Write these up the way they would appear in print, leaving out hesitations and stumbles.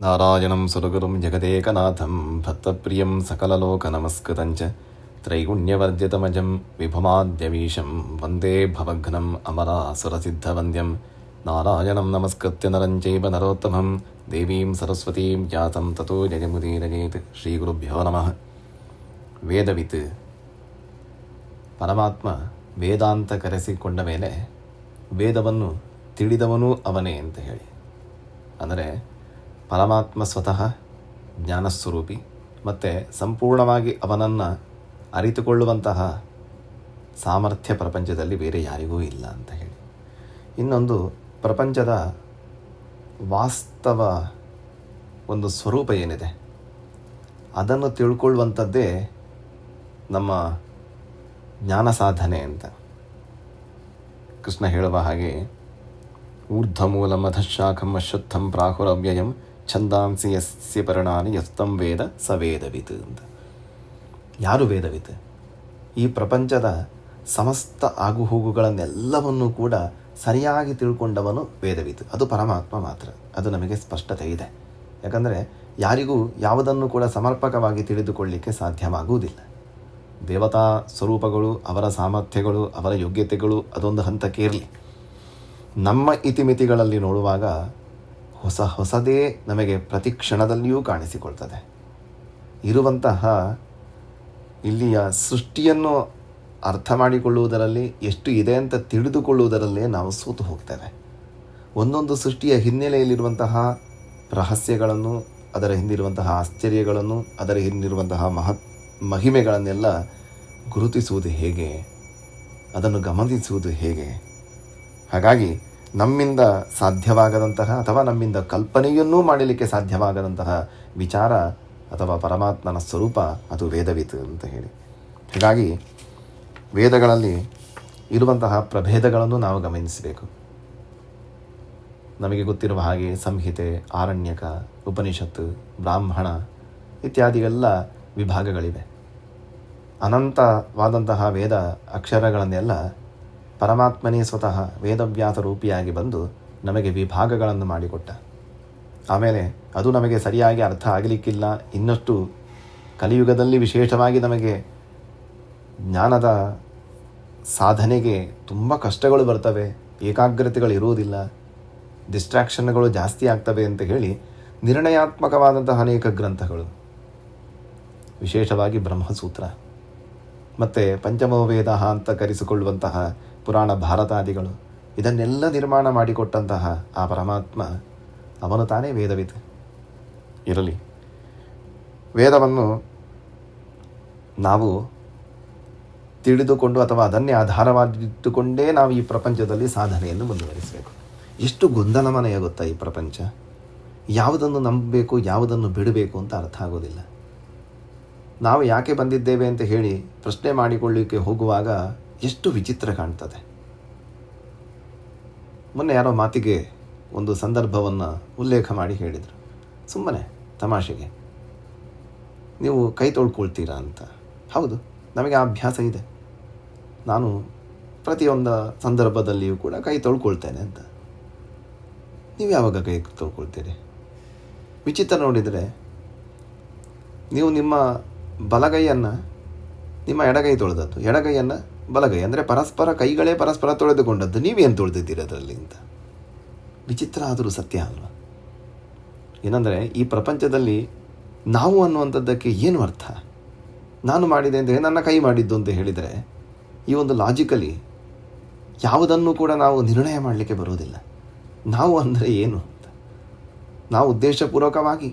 ನಾರಾಯಣಂ ಸುರಗುರುಂ ಜಗದೇಕನಾಥಂ ಭಕ್ತಪ್ರಿಯಂ ಸಕಲಲೋಕನಮಸ್ಕೃತಂಚ ತ್ರೈಗುಣ್ಯವರ್ಜಿತಮಜಂ ವಿಭುಮಾದ್ಯವೀಶಂ ವಂದೇ ಭವಘ್ನಂ ಅಮರಾಸುರಸಿದ್ಧವಂದ್ಯಂ ನಾರಾಯಣಂ ನಮಸ್ಕೃತ್ಯ ನರಂ ಚೈವ ನರೋತ್ತಮಂ ದೇವೀಂ ಸರಸ್ವತೀಂ ಜಾತಂ ತತೋ ಜಯಮುದೀರಯೇತ್. ಶ್ರೀಗುರುಭ್ಯೋ ನಮಃ. ವೇದವಿತ್ ಪರಮಾತ್ಮ ವೇದಾಂತ ಕರೆಸಿಕೊಂಡ ಮೇಲೆ ವೇದವನ್ನು ತಿಳಿದವನೂ ಅವನೇ ಅಂತ ಹೇಳಿ, ಅಂದರೆ ಪರಮಾತ್ಮ ಸ್ವತಃ ಜ್ಞಾನಸ್ವರೂಪಿ ಮತ್ತು ಸಂಪೂರ್ಣವಾಗಿ ಅವನನ್ನು ಅರಿತುಕೊಳ್ಳುವಂತಹ ಸಾಮರ್ಥ್ಯ ಪ್ರಪಂಚದಲ್ಲಿ ಬೇರೆ ಯಾರಿಗೂ ಇಲ್ಲ ಅಂತ ಹೇಳಿ. ಇನ್ನೊಂದು, ಪ್ರಪಂಚದ ವಾಸ್ತವ ಒಂದು ಸ್ವರೂಪ ಏನಿದೆ ಅದನ್ನು ತಿಳ್ಕೊಳ್ಳುವಂಥದ್ದೇ ನಮ್ಮ ಜ್ಞಾನ ಸಾಧನೆ ಅಂತ ಕೃಷ್ಣ ಹೇಳುವ ಹಾಗೆ, ಊರ್ಧ್ವಮೂಲಂ ಅಧಃಶಾಖಂ ಅಶ್ವತ್ಥಂ ಪ್ರಾಹುರವ್ಯಯಂ ಛಂದಾಂಸಿ ಯಸ್ಯ ಪರ್ಣಾನಿ ಯಸ್ತಂ ವೇದ ಸ ವೇದವಿತ್ ಅಂತ. ಯಾರು ವೇದವಿತ್? ಈ ಪ್ರಪಂಚದ ಸಮಸ್ತ ಆಗುಹೋಗುಗಳನ್ನೆಲ್ಲವನ್ನೂ ಕೂಡ ಸರಿಯಾಗಿ ತಿಳ್ಕೊಂಡವನು ವೇದವಿತ್. ಅದು ಪರಮಾತ್ಮ ಮಾತ್ರ. ಅದು ನಮಗೆ ಸ್ಪಷ್ಟತೆ ಇದೆ. ಯಾಕಂದರೆ ಯಾರಿಗೂ ಯಾವುದನ್ನು ಕೂಡ ಸಮರ್ಪಕವಾಗಿ ತಿಳಿದುಕೊಳ್ಳಲಿಕ್ಕೆ ಸಾಧ್ಯವಾಗುವುದಿಲ್ಲ. ದೇವತಾ ಸ್ವರೂಪಗಳು, ಅವರ ಸಾಮರ್ಥ್ಯಗಳು, ಅವರ ಯೋಗ್ಯತೆಗಳು ಅದೊಂದು ಹಂತಕ್ಕೆ ಇರಲಿ. ನಮ್ಮ ಇತಿಮಿತಿಗಳಲ್ಲಿ ನೋಡುವಾಗ ಹೊಸದೇ ನಮಗೆ ಪ್ರತಿ ಕ್ಷಣದಲ್ಲಿಯೂ ಕಾಣಿಸಿಕೊಳ್ತದೆ. ಇರುವಂತಹ ಇಲ್ಲಿಯ ಸೃಷ್ಟಿಯನ್ನು ಅರ್ಥ ಮಾಡಿಕೊಳ್ಳುವುದರಲ್ಲಿ, ಎಷ್ಟು ಇದೆ ಅಂತ ತಿಳಿದುಕೊಳ್ಳುವುದರಲ್ಲೇ ನಾವು ಸೋತು ಹೋಗ್ತೇವೆ. ಒಂದೊಂದು ಸೃಷ್ಟಿಯ ಹಿನ್ನೆಲೆಯಲ್ಲಿರುವಂತಹ ರಹಸ್ಯಗಳನ್ನು, ಅದರ ಹಿಂದಿರುವಂತಹ ಆಶ್ಚರ್ಯಗಳನ್ನು, ಅದರ ಹಿಂದಿರುವಂತಹ ಮಹಿಮೆಗಳನ್ನೆಲ್ಲ ಗುರುತಿಸುವುದು ಹೇಗೆ, ಅದನ್ನು ಗಮನಿಸುವುದು ಹೇಗೆ? ಹಾಗಾಗಿ ನಮ್ಮಿಂದ ಸಾಧ್ಯವಾಗದಂತಹ ಅಥವಾ ನಮ್ಮಿಂದ ಕಲ್ಪನೆಯನ್ನೂ ಮಾಡಲಿಕ್ಕೆ ಸಾಧ್ಯವಾಗದಂತಹ ವಿಚಾರ ಅಥವಾ ಪರಮಾತ್ಮನ ಸ್ವರೂಪ ಅದು ವೇದವಿತ್ ಅಂತ ಹೇಳಿ. ಹಾಗಾಗಿ ವೇದಗಳಲ್ಲಿ ಇರುವಂತಹ ಪ್ರಭೇದಗಳನ್ನು ನಾವು ಗಮನಿಸಬೇಕು. ನಮಗೆ ಗೊತ್ತಿರುವ ಹಾಗೆ ಸಂಹಿತೆ, ಆರಣ್ಯಕ, ಉಪನಿಷತ್ತು, ಬ್ರಾಹ್ಮಣ ಇತ್ಯಾದಿಗೆಲ್ಲ ವಿಭಾಗಗಳಿವೆ. ಅನಂತವಾದಂತಹ ವೇದ ಅಕ್ಷರಗಳನ್ನೆಲ್ಲ ಪರಮಾತ್ಮನೇ ಸ್ವತಃ ವೇದವ್ಯಾಸ ರೂಪಿಯಾಗಿ ಬಂದು ನಮಗೆ ವಿಭಾಗಗಳನ್ನು ಮಾಡಿಕೊಟ್ಟ. ಆಮೇಲೆ ಅದು ನಮಗೆ ಸರಿಯಾಗಿ ಅರ್ಥ ಆಗಲಿಕ್ಕಿಲ್ಲ. ಇನ್ನಷ್ಟು ಕಲಿಯುಗದಲ್ಲಿ ವಿಶೇಷವಾಗಿ ನಮಗೆ ಜ್ಞಾನದ ಸಾಧನೆಗೆ ತುಂಬ ಕಷ್ಟಗಳು ಬರ್ತವೆ, ಏಕಾಗ್ರತೆಗಳು ಇರುವುದಿಲ್ಲ, ಡಿಸ್ಟ್ರಾಕ್ಷನ್ಗಳು ಜಾಸ್ತಿ ಆಗ್ತವೆ ಅಂತ ಹೇಳಿ ನಿರ್ಣಯಾತ್ಮಕವಾದಂತಹ ಅನೇಕ ಗ್ರಂಥಗಳು, ವಿಶೇಷವಾಗಿ ಬ್ರಹ್ಮಸೂತ್ರ ಮತ್ತು ಪಂಚಮವೇದ ಅಂತ ಕರೆಸಿಕೊಳ್ಳುವಂತಹ ಪುರಾಣ ಭಾರತಾದಿಗಳು, ಇದನ್ನೆಲ್ಲ ನಿರ್ಮಾಣ ಮಾಡಿಕೊಟ್ಟಂತಹ ಆ ಪರಮಾತ್ಮ ಅವನು ತಾನೇ ವೇದವಿತ್. ಇರಲಿ, ವೇದವನ್ನು ನಾವು ತಿಳಿದುಕೊಂಡು ಅಥವಾ ಅದನ್ನೇ ಆಧಾರವಾಗಿಟ್ಟುಕೊಂಡೇ ನಾವು ಈ ಪ್ರಪಂಚದಲ್ಲಿ ಸಾಧನೆಯನ್ನು ಮುಂದುವರಿಸಬೇಕು. ಎಷ್ಟು ಗೊಂದಲಮಯ ಗೊತ್ತಾ ಈ ಪ್ರಪಂಚ. ಯಾವುದನ್ನು ನಂಬಬೇಕು, ಯಾವುದನ್ನು ಬಿಡಬೇಕು ಅಂತ ಅರ್ಥ ಆಗೋದಿಲ್ಲ. ನಾವು ಯಾಕೆ ಬಂದಿದ್ದೇವೆ ಅಂತ ಹೇಳಿ ಪ್ರಶ್ನೆ ಮಾಡಿಕೊಳ್ಳಲಿಕ್ಕೆ ಹೋಗುವಾಗ ಎಷ್ಟು ವಿಚಿತ್ರ ಕಾಣ್ತದೆ. ಮೊನ್ನೆ ಯಾರೋ ಮಾತಿಗೆ ಒಂದು ಸಂದರ್ಭವನ್ನು ಉಲ್ಲೇಖ ಮಾಡಿ ಹೇಳಿದರು, ಸುಮ್ಮನೆ ತಮಾಷೆಗೆ, ನೀವು ಕೈ ತೊಳ್ಕೊಳ್ತೀರಾ ಅಂತ. ಹೌದು, ನಮಗೆ ಆ ಅಭ್ಯಾಸ ಇದೆ. ನಾನು ಪ್ರತಿಯೊಂದು ಸಂದರ್ಭದಲ್ಲಿಯೂ ಕೂಡ ಕೈ ತೊಳ್ಕೊಳ್ತೇನೆ ಅಂತ. ನೀವು ಯಾವಾಗ ಕೈ ತೊಳ್ಕೊಳ್ತೀರಿ? ವಿಚಿತ್ರ ನೋಡಿದರೆ, ನೀವು ನಿಮ್ಮ ಬಲಗೈಯನ್ನು ನಿಮ್ಮ ಎಡಗೈ ತೊಳೆದದ್ದು, ಎಡಗೈಯನ್ನು ಬಲಗೈ, ಅಂದರೆ ಪರಸ್ಪರ ಕೈಗಳೇ ಪರಸ್ಪರ ತೊಳೆದುಕೊಂಡದ್ದು, ನೀವೇನು ತೊಳೆದಿದ್ದೀರಿ ಅದರಲ್ಲಿ ಅಂತ. ವಿಚಿತ್ರ ಆದರೂ ಸತ್ಯ ಅಲ್ವಾ? ಏನಂದರೆ ಈ ಪ್ರಪಂಚದಲ್ಲಿ ನಾವು ಅನ್ನುವಂಥದ್ದಕ್ಕೆ ಏನು ಅರ್ಥ? ನಾನು ಮಾಡಿದೆ ಅಂದರೆ ನನ್ನ ಕೈ ಮಾಡಿದ್ದು ಅಂತ ಹೇಳಿದರೆ, ಈ ಒಂದು ಲಾಜಿಕಲಿ ಯಾವುದನ್ನು ಕೂಡ ನಾವು ನಿರ್ಣಯ ಮಾಡಲಿಕ್ಕೆ ಬರೋದಿಲ್ಲ. ನಾವು ಅಂದರೆ ಏನು ಅಂತ. ನಾವು ಉದ್ದೇಶಪೂರ್ವಕವಾಗಿ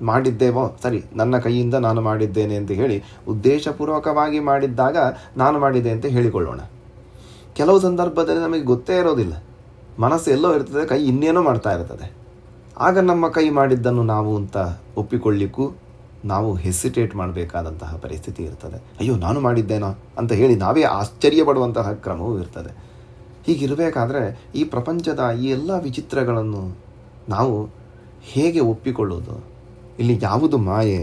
ಮಾಡಿದ್ದೇವೋ, ಸರಿ, ನನ್ನ ಕೈಯಿಂದ ನಾನು ಮಾಡಿದ್ದೇನೆ ಅಂತ ಹೇಳಿ ಉದ್ದೇಶಪೂರ್ವಕವಾಗಿ ಮಾಡಿದ್ದಾಗ ನಾನು ಮಾಡಿದೆ ಅಂತ ಹೇಳಿಕೊಳ್ಳೋಣ. ಕೆಲವು ಸಂದರ್ಭದಲ್ಲಿ ನಮಗೆ ಗೊತ್ತೇ ಇರೋದಿಲ್ಲ, ಮನಸ್ಸು ಎಲ್ಲೋ ಇರ್ತದೆ, ಕೈ ಇನ್ನೇನೋ ಮಾಡ್ತಾ ಇರ್ತದೆ. ಆಗ ನಮ್ಮ ಕೈ ಮಾಡಿದ್ದನ್ನು ನಾವು ಅಂತ ಒಪ್ಪಿಕೊಳ್ಳಿಕ್ಕೂ ನಾವು ಹೆಸಿಟೇಟ್ ಮಾಡಬೇಕಾದಂತಹ ಪರಿಸ್ಥಿತಿ ಇರ್ತದೆ. ಅಯ್ಯೋ, ನಾನು ಮಾಡಿದ್ದೇನೋ ಅಂತ ಹೇಳಿ ನಾವೇ ಆಶ್ಚರ್ಯ ಪಡುವಂತಹ ಕ್ರಮವೂ ಇರ್ತದೆ. ಹೀಗಿರಬೇಕಾದ್ರೆ ಈ ಪ್ರಪಂಚದ ಈ ಎಲ್ಲ ವಿಚಿತ್ರಗಳನ್ನು ನಾವು ಹೇಗೆ ಒಪ್ಪಿಕೊಳ್ಳೋದು? ಇಲ್ಲಿ ಯಾವುದು ಮಾಯೆ,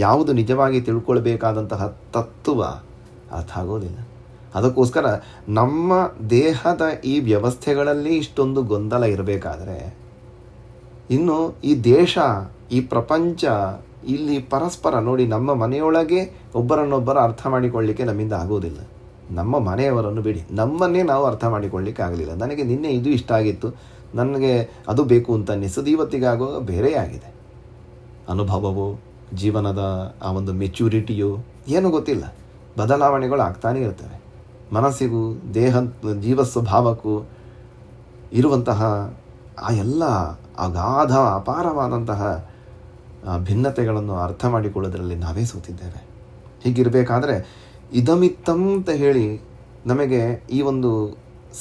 ಯಾವುದು ನಿಜವಾಗಿ ತಿಳ್ಕೊಳ್ಬೇಕಾದಂತಹ ತತ್ವ ಅರ್ಥ ಆಗೋದಿಲ್ಲ. ಅದಕ್ಕೋಸ್ಕರ ನಮ್ಮ ದೇಹದ ಈ ವ್ಯವಸ್ಥೆಗಳಲ್ಲಿ ಇಷ್ಟೊಂದು ಗೊಂದಲ ಇರಬೇಕಾದರೆ ಇನ್ನು ಈ ದೇಶ, ಈ ಪ್ರಪಂಚ, ಇಲ್ಲಿ ಪರಸ್ಪರ ನೋಡಿ, ನಮ್ಮ ಮನೆಯೊಳಗೆ ಒಬ್ಬರನ್ನೊಬ್ಬರ ಅರ್ಥ ಮಾಡಿಕೊಳ್ಳಿಕ್ಕೆ ನಮ್ಮಿಂದ ಆಗೋದಿಲ್ಲ. ನಮ್ಮ ಮನೆಯವರನ್ನು ಬಿಡಿ, ನಮ್ಮನ್ನೇ ನಾವು ಅರ್ಥ ಮಾಡಿಕೊಳ್ಳಿಕ್ಕೆ ಆಗಲಿಲ್ಲ. ನನಗೆ ನಿನ್ನೆ ಇದು ಇಷ್ಟ ಆಗಿತ್ತು, ನನಗೆ ಅದು ಬೇಕು ಅಂತ ಅನ್ನಿಸೋದು ಇವತ್ತಿಗಾಗೋ ಬೇರೆ ಆಗಿದೆ. ಅನುಭವವೋ, ಜೀವನದ ಆ ಒಂದು ಮೆಚ್ಯೂರಿಟಿಯೋ ಏನೂ ಗೊತ್ತಿಲ್ಲ, ಬದಲಾವಣೆಗಳು ಆಗ್ತಾನೇ ಇರ್ತವೆ. ಮನಸ್ಸಿಗೂ ದೇಹ ಜೀವ ಸ್ವಭಾವಕ್ಕೂ ಇರುವಂತಹ ಆ ಎಲ್ಲ ಅಗಾಧ ಅಪಾರವಾದಂತಹ ಭಿನ್ನತೆಗಳನ್ನು ಅರ್ಥ ಮಾಡಿಕೊಳ್ಳೋದ್ರಲ್ಲಿ ನಾವೇ ಸೋತಿದ್ದೇವೆ. ಹೀಗಿರಬೇಕಾದ್ರೆ ಇದಮಿತ್ತಂ ಅಂತ ಹೇಳಿ ನಮಗೆ ಈ ಒಂದು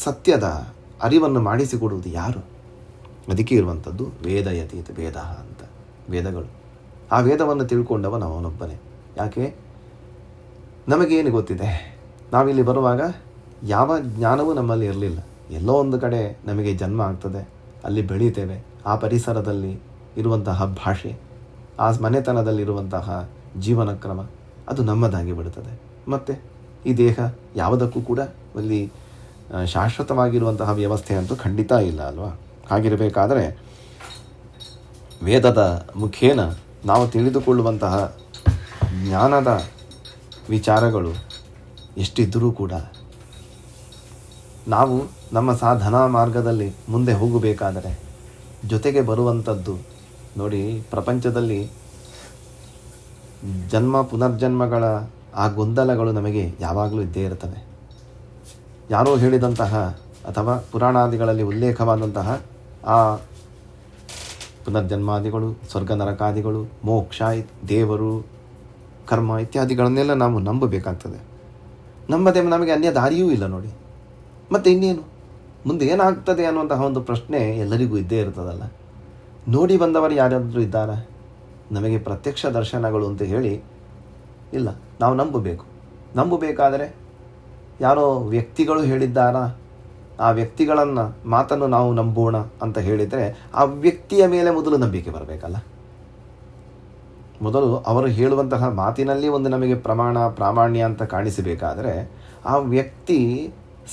ಸತ್ಯದ ಅರಿವನ್ನು ಮಾಡಿಸಿಕೊಡುವುದು ಯಾರು? ಅದಕ್ಕೆ ಇರುವಂಥದ್ದು ವೇದಯತೀತ ವೇದ ಅಂತ, ವೇದಗಳು. ಆ ವೇದವನ್ನು ತಿಳ್ಕೊಂಡವ ಅವನೊಬ್ಬನೇ. ಯಾಕೆ? ನಮಗೇನು ಗೊತ್ತಿದೆ? ನಾವಿಲ್ಲಿ ಬರುವಾಗ ಯಾವ ಜ್ಞಾನವೂ ನಮ್ಮಲ್ಲಿ ಇರಲಿಲ್ಲ. ಎಲ್ಲೋ ಒಂದು ಕಡೆ ನಮಗೆ ಜನ್ಮ ಆಗ್ತದೆ, ಅಲ್ಲಿ ಬೆಳೀತೇವೆ. ಆ ಪರಿಸರದಲ್ಲಿ ಇರುವಂತಹ ಭಾಷೆ, ಆ ಮನೆತನದಲ್ಲಿರುವಂತಹ ಜೀವನ ಕ್ರಮ ಅದು ನಮ್ಮದಾಗಿ ಬಿಡುತ್ತದೆ. ಮತ್ತು ಈ ದೇಹ ಯಾವುದಕ್ಕೂ ಕೂಡ ಅಲ್ಲಿ ಶಾಶ್ವತವಾಗಿರುವಂತಹ ವ್ಯವಸ್ಥೆ ಅಂತೂ ಖಂಡಿತ ಇಲ್ಲ ಅಲ್ವಾ? ಹಾಗಿರಬೇಕಾದರೆ ವೇದದ ಮುಖೇನ ನಾವು ತಿಳಿದುಕೊಳ್ಳುವಂತಹ ಜ್ಞಾನದ ವಿಚಾರಗಳು ಎಷ್ಟಿದ್ದರೂ ಕೂಡ ನಾವು ನಮ್ಮ ಸಾಧನಾ ಮಾರ್ಗದಲ್ಲಿ ಮುಂದೆ ಹೋಗಬೇಕಾದರೆ ಜೊತೆಗೆ ಬರುವಂಥದ್ದು ನೋಡಿ, ಪ್ರಪಂಚದಲ್ಲಿ ಜನ್ಮ ಪುನರ್ಜನ್ಮಗಳ ಆ ಗೊಂದಲಗಳು ನಮಗೆ ಯಾವಾಗಲೂ ಇದ್ದೇ ಇರ್ತವೆ. ಯಾರೋ ಹೇಳಿದಂತಹ ಅಥವಾ ಪುರಾಣಾದಿಗಳಲ್ಲಿ ಉಲ್ಲೇಖವಾದಂತಹ ಆ ಪುನರ್ಜನ್ಮಾದಿಗಳು, ಸ್ವರ್ಗ ನರಕಾದಿಗಳು, ಮೋಕ್ಷ, ದೇವರು, ಕರ್ಮ ಇತ್ಯಾದಿಗಳನ್ನೆಲ್ಲ ನಾವು ನಂಬಬೇಕಾಗ್ತದೆ. ನಂಬದೆ ನಮಗೆ ಅನ್ಯ ದಾರಿಯೂ ಇಲ್ಲ ನೋಡಿ. ಮತ್ತು ಇನ್ನೇನು ಮುಂದೆ ಏನಾಗ್ತದೆ ಅನ್ನುವಂತಹ ಒಂದು ಪ್ರಶ್ನೆ ಎಲ್ಲರಿಗೂ ಇದ್ದೇ ಇರ್ತದಲ್ಲ. ನೋಡಿ ಬಂದವರು ಯಾರಾದರೂ ಇದ್ದಾರಾ? ನಮಗೆ ಪ್ರತ್ಯಕ್ಷ ದರ್ಶನಗಳು ಅಂತ ಹೇಳಿ ಇಲ್ಲ. ನಾವು ನಂಬಬೇಕಾದರೆ ಯಾರೋ ವ್ಯಕ್ತಿಗಳು ಹೇಳಿದ್ದಾರಾ, ಆ ವ್ಯಕ್ತಿಗಳನ್ನು ಮಾತನ್ನು ನಾವು ನಂಬೋಣ ಅಂತ ಹೇಳಿದರೆ ಆ ವ್ಯಕ್ತಿಯ ಮೇಲೆ ಮೊದಲು ನಂಬಿಕೆ ಬರಬೇಕಲ್ಲ. ಮೊದಲು ಅವರು ಹೇಳುವಂತಹ ಮಾತಿನಲ್ಲಿ ಒಂದು ನಮಗೆ ಪ್ರಾಮಾಣ್ಯ ಅಂತ ಕಾಣಿಸಬೇಕಾದರೆ ಆ ವ್ಯಕ್ತಿ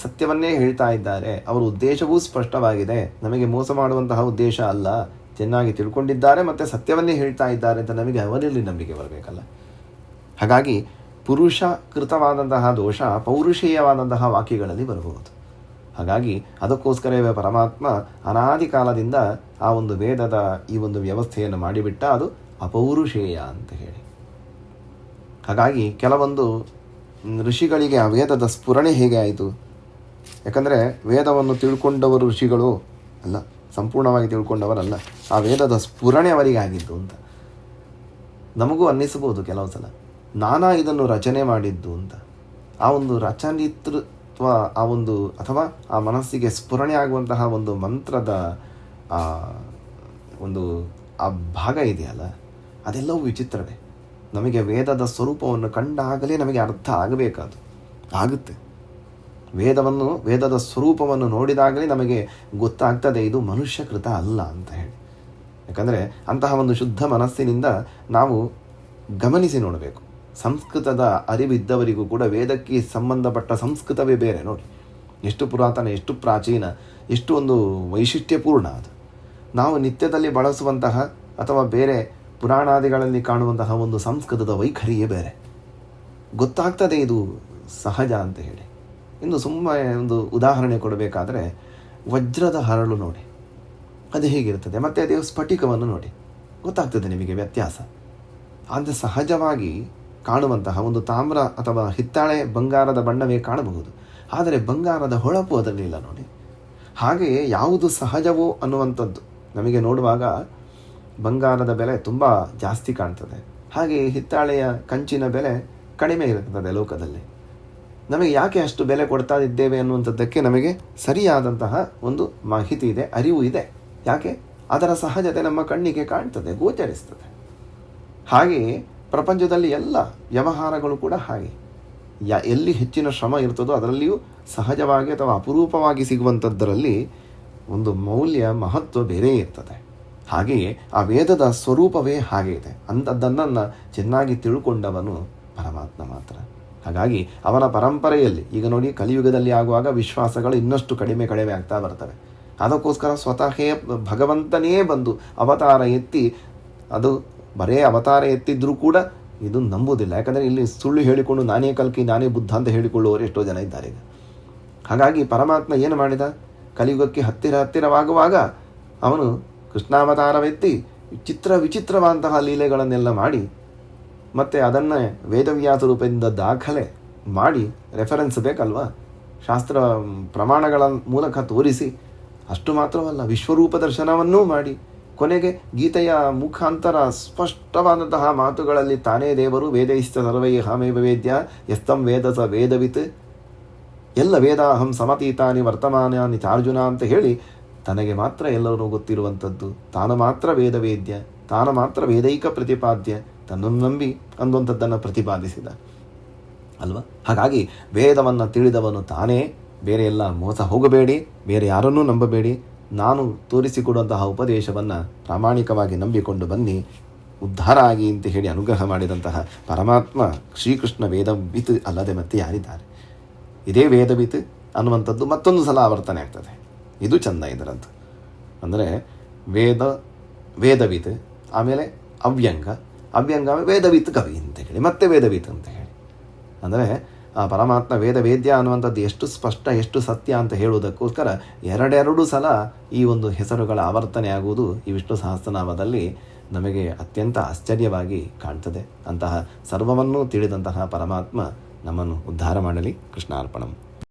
ಸತ್ಯವನ್ನೇ ಹೇಳ್ತಾ ಇದ್ದಾರೆ, ಅವರ ಉದ್ದೇಶವೂ ಸ್ಪಷ್ಟವಾಗಿದೆ, ನಮಗೆ ಮೋಸ ಮಾಡುವಂತಹ ಉದ್ದೇಶ ಅಲ್ಲ, ಚೆನ್ನಾಗಿ ತಿಳ್ಕೊಂಡಿದ್ದಾರೆ ಮತ್ತು ಸತ್ಯವನ್ನೇ ಹೇಳ್ತಾ ಇದ್ದಾರೆ ಅಂತ ನಮಗೆ ಅವರಲ್ಲಿ ನಂಬಿಕೆ ಬರಬೇಕಲ್ಲ. ಹಾಗಾಗಿ ಪುರುಷ ಕೃತವಾದಂತಹ ದೋಷ ಪೌರುಷೇಯವಾದಂತಹ ವಾಕ್ಯಗಳಲ್ಲಿ ಬರಬಹುದು. ಹಾಗಾಗಿ ಅದಕ್ಕೋಸ್ಕರವೇ ಪರಮಾತ್ಮ ಅನಾದಿ ಕಾಲದಿಂದ ಆ ಒಂದು ವೇದದ ಈ ಒಂದು ವ್ಯವಸ್ಥೆಯನ್ನು ಮಾಡಿಬಿಟ್ಟ, ಅದು ಅಪೌರುಷೇಯ ಅಂತ ಹೇಳಿ. ಹಾಗಾಗಿ ಕೆಲವೊಂದು ಋಷಿಗಳಿಗೆ ಆ ವೇದದ ಸ್ಫುರಣೆ ಹೇಗೆ ಆಯಿತು? ಯಾಕಂದರೆ ವೇದವನ್ನು ತಿಳ್ಕೊಂಡವರು ಋಷಿಗಳು ಅಲ್ಲ, ಸಂಪೂರ್ಣವಾಗಿ ತಿಳ್ಕೊಂಡವರಲ್ಲ. ಆ ವೇದದ ಸ್ಫುರಣೆ ಅವರಿಗೆ ಆಗಿದ್ದು ಅಂತ ನಮಗೂ ಅನ್ನಿಸಬಹುದು ಕೆಲವು ಸಲ. ನಾನಾ ಇದನ್ನು ರಚನೆ ಮಾಡಿದ್ದು ಅಂತ. ಆ ಒಂದು ರಚನಿತೃತ್ವ, ಆ ಒಂದು ಅಥವಾ ಆ ಮನಸ್ಸಿಗೆ ಸ್ಫುರಣೆ ಆಗುವಂತಹ ಒಂದು ಮಂತ್ರದ ಒಂದು ಆ ಭಾಗ ಇದೆಯಲ್ಲ, ಅದೆಲ್ಲವೂ ವಿಚಿತ್ರವೇ. ನಮಗೆ ವೇದದ ಸ್ವರೂಪವನ್ನು ಕಂಡಾಗಲೇ ನಮಗೆ ಅರ್ಥ ಆಗಬೇಕಾದು ಆಗುತ್ತೆ. ವೇದದ ಸ್ವರೂಪವನ್ನು ನೋಡಿದಾಗಲೇ ನಮಗೆ ಗೊತ್ತಾಗ್ತದೆ ಇದು ಮನುಷ್ಯಕೃತ ಅಲ್ಲ ಅಂತ ಹೇಳಿ. ಯಾಕಂದರೆ ಅಂತಹ ಒಂದು ಶುದ್ಧ ಮನಸ್ಸಿನಿಂದ ನಾವು ಗಮನಿಸಿ ನೋಡಬೇಕು. ಸಂಸ್ಕೃತದ ಅರಿವಿದ್ದವರಿಗೂ ಕೂಡ ವೇದಕ್ಕೆ ಸಂಬಂಧಪಟ್ಟ ಸಂಸ್ಕೃತವೇ ಬೇರೆ ನೋಡಿ. ಎಷ್ಟು ಪುರಾತನ, ಎಷ್ಟು ಪ್ರಾಚೀನ, ಎಷ್ಟು ಒಂದು ವೈಶಿಷ್ಟ್ಯಪೂರ್ಣ ಅದು. ನಾವು ನಿತ್ಯದಲ್ಲಿ ಬಳಸುವಂತಹ ಅಥವಾ ಬೇರೆ ಪುರಾಣಾದಿಗಳಲ್ಲಿ ಕಾಣುವಂತಹ ಒಂದು ಸಂಸ್ಕೃತದ ವೈಖರಿಯೇ ಬೇರೆ. ಗೊತ್ತಾಗ್ತದೆ ಇದು ಸಹಜ ಅಂತ ಹೇಳಿ. ಇನ್ನು ಸುಮ್ಮನೆ ಒಂದು ಉದಾಹರಣೆ ಕೊಡಬೇಕಾದ್ರೆ ವಜ್ರದ ಹರಳು ನೋಡಿ, ಅದು ಹೇಗಿರ್ತದೆ, ಮತ್ತು ಅದೇ ಸ್ಫಟಿಕವನ್ನು ನೋಡಿ, ಗೊತ್ತಾಗ್ತದೆ ನಿಮಗೆ ವ್ಯತ್ಯಾಸ. ಅಂದರೆ ಸಹಜವಾಗಿ ಕಾಣುವಂತಹ ಒಂದು ತಾಮ್ರ ಅಥವಾ ಹಿತ್ತಾಳೆ ಬಂಗಾರದ ಬಣ್ಣವೇ ಕಾಣಬಹುದು, ಆದರೆ ಬಂಗಾರದ ಹೊಳಪು ಅದರಲ್ಲಿಲ್ಲ ನೋಡಿ. ಹಾಗೆಯೇ ಯಾವುದು ಸಹಜವೋ ಅನ್ನುವಂಥದ್ದು ನಮಗೆ ನೋಡುವಾಗ ಬಂಗಾರದ ಬೆಲೆ ತುಂಬ ಜಾಸ್ತಿ ಕಾಣ್ತದೆ, ಹಾಗೆಯೇ ಹಿತ್ತಾಳೆಯ ಕಂಚಿನ ಬೆಲೆ ಕಡಿಮೆ ಇರುತ್ತದೆ ಲೋಕದಲ್ಲಿ. ನಮಗೆ ಯಾಕೆ ಅಷ್ಟು ಬೆಲೆ ಕೊಡ್ತಾ ಇದ್ದೇವೆ ಅನ್ನುವಂಥದ್ದಕ್ಕೆ ನಮಗೆ ಸರಿಯಾದಂತಹ ಒಂದು ಮಾಹಿತಿ ಇದೆ, ಅರಿವು ಇದೆ. ಯಾಕೆ? ಅದರ ಸಹಜತೆ ನಮ್ಮ ಕಣ್ಣಿಗೆ ಕಾಣ್ತದೆ, ಗೋಚರಿಸ್ತದೆ. ಹಾಗೆಯೇ ಪ್ರಪಂಚದಲ್ಲಿ ಎಲ್ಲ ವ್ಯವಹಾರಗಳು ಕೂಡ ಹಾಗೆ. ಎಲ್ಲಿ ಹೆಚ್ಚಿನ ಶ್ರಮ ಇರ್ತದೋ ಅದರಲ್ಲಿಯೂ ಸಹಜವಾಗಿ ಅಥವಾ ಅಪರೂಪವಾಗಿ ಸಿಗುವಂಥದ್ದರಲ್ಲಿ ಒಂದು ಮೌಲ್ಯ, ಮಹತ್ವ ಬೇರೆ ಇರ್ತದೆ. ಹಾಗೆಯೇ ಆ ವೇದದ ಸ್ವರೂಪವೇ ಹಾಗೆ ಇದೆ. ಅಂಥದ್ದನ್ನು ಚೆನ್ನಾಗಿ ತಿಳ್ಕೊಂಡವನು ಪರಮಾತ್ಮ ಮಾತ್ರ. ಹಾಗಾಗಿ ಅವನ ಪರಂಪರೆಯಲ್ಲಿ ಈಗ ನೋಡಿ, ಕಲಿಯುಗದಲ್ಲಿ ಆಗುವಾಗ ವಿಶ್ವಾಸಗಳು ಇನ್ನಷ್ಟು ಕಡಿಮೆ ಆಗ್ತಾ ಬರ್ತವೆ. ಅದಕ್ಕೋಸ್ಕರ ಸ್ವತಃ ಭಗವಂತನೇ ಬಂದು ಅವತಾರ ಎತ್ತಿ, ಅದು ಬರೇ ಅವತಾರ ಎತ್ತಿದ್ರೂ ಕೂಡ ಇದು ನಂಬುವುದಿಲ್ಲ. ಯಾಕಂದರೆ ಇಲ್ಲಿ ಸುಳ್ಳು ಹೇಳಿಕೊಂಡು ನಾನೇ ಕಲ್ಕಿ ನಾನೇ ಬುದ್ಧ ಅಂತ ಹೇಳಿಕೊಳ್ಳುವವರು ಎಷ್ಟೋ ಜನ ಇದ್ದಾರೆ ಈಗ. ಹಾಗಾಗಿ ಪರಮಾತ್ಮ ಏನು ಮಾಡಿದ, ಕಲಿಯುಗಕ್ಕೆ ಹತ್ತಿರವಾಗುವಾಗ ಅವನು ಕೃಷ್ಣಾವತಾರವೆತ್ತಿ ವಿಚಿತ್ರವಾದಂತಹ ಲೀಲೆಗಳನ್ನೆಲ್ಲ ಮಾಡಿ, ಮತ್ತು ಅದನ್ನು ವೇದವ್ಯಾಸ ರೂಪದಿಂದ ದಾಖಲೆ ಮಾಡಿ, ರೆಫರೆನ್ಸ್ ಬೇಕಲ್ವ, ಶಾಸ್ತ್ರ ಪ್ರಮಾಣಗಳ ಮೂಲಕ ತೋರಿಸಿ, ಅಷ್ಟು ಮಾತ್ರವಲ್ಲ ವಿಶ್ವರೂಪ ದರ್ಶನವನ್ನೂ ಮಾಡಿ, ಕೊನೆಗೆ ಗೀತೆಯ ಮುಖಾಂತರ ಸ್ಪಷ್ಟವಾದಂತಹ ಮಾತುಗಳಲ್ಲಿ ತಾನೇ ದೇವರು, ವೇದೈಶ್ಚ ಸರ್ವೈ ಅಹಮೇವ ವೇದ್ಯ ಯಸ್ತಂ ವೇದ ಸ ವೇದವಿತ್, ಎಲ್ಲ ವೇದಾಹಂ ಸಮತೀತಾನಿ ವರ್ತಮಾನಾನಿ ಚಾರ್ಜುನ ಅಂತ ಹೇಳಿ, ತನಗೆ ಮಾತ್ರ ಎಲ್ಲರೂ ಗೊತ್ತಿರುವಂಥದ್ದು, ತಾನು ಮಾತ್ರ ವೇದವೇದ್ಯ, ತಾನು ಮಾತ್ರ ವೇದೈಕ ಪ್ರತಿಪಾದ್ಯ, ತನ್ನನ್ನು ನಂಬಿ ಅನ್ನುವಂಥದ್ದನ್ನು ಪ್ರತಿಪಾದಿಸಿದ ಅಲ್ವಾ. ಹಾಗಾಗಿ ವೇದವನ್ನು ತಿಳಿದವನು ತಾನೇ, ಬೇರೆ ಎಲ್ಲ ಮೋಸ ಹೋಗಬೇಡಿ, ಬೇರೆ ಯಾರನ್ನೂ ನಂಬಬೇಡಿ, ನಾನು ತೋರಿಸಿಕೊಡುವಂತಹ ಉಪದೇಶವನ್ನು ಪ್ರಾಮಾಣಿಕವಾಗಿ ನಂಬಿಕೊಂಡು ಬನ್ನಿ, ಉದ್ಧಾರ ಆಗಿ ಅಂತ ಹೇಳಿ ಅನುಗ್ರಹ ಮಾಡಿದಂತಹ ಪರಮಾತ್ಮ ಶ್ರೀಕೃಷ್ಣ ವೇದವಿತ್ ಅಲ್ಲದೆ ಮತ್ತೆ ಯಾರಿದ್ದಾರೆ. ಇದೇ ವೇದವಿತ್ ಅನ್ನುವಂಥದ್ದು ಮತ್ತೊಂದು ಸಲ ಆವರ್ತನೆ ಆಗ್ತದೆ. ಇದು ಚಂದ ಇದರಂತ. ಅಂದರೆ ವೇದವಿತ್, ಆಮೇಲೆ ಅವ್ಯಂಗ ವೇದವಿತ್ ಕವಿ ಅಂತ ಹೇಳಿ, ಮತ್ತೆ ವೇದವಿತ್ ಅಂತ ಹೇಳಿ. ಅಂದರೆ ಆ ಪರಮಾತ್ಮ ವೇದ್ಯ ಅನ್ನುವಂಥದ್ದು ಎಷ್ಟು ಸ್ಪಷ್ಟ, ಎಷ್ಟು ಸತ್ಯ ಅಂತ ಹೇಳುವುದಕ್ಕೋಸ್ಕರ ಎರಡೆರಡು ಸಲ ಈ ಒಂದು ಹೆಸರುಗಳ ಆವರ್ತನೆ ಆಗುವುದು ಈ ವಿಷ್ಣು ಸಹಸ್ರನಾಮದಲ್ಲಿ ನಮಗೆ ಅತ್ಯಂತ ಆಶ್ಚರ್ಯವಾಗಿ ಕಾಣ್ತದೆ. ಅಂತಹ ಸರ್ವವನ್ನೂ ತಿಳಿದಂತಹ ಪರಮಾತ್ಮ ನಮ್ಮನ್ನು ಉದ್ಧಾರ ಮಾಡಲಿ. ಕೃಷ್ಣಾರ್ಪಣಂ.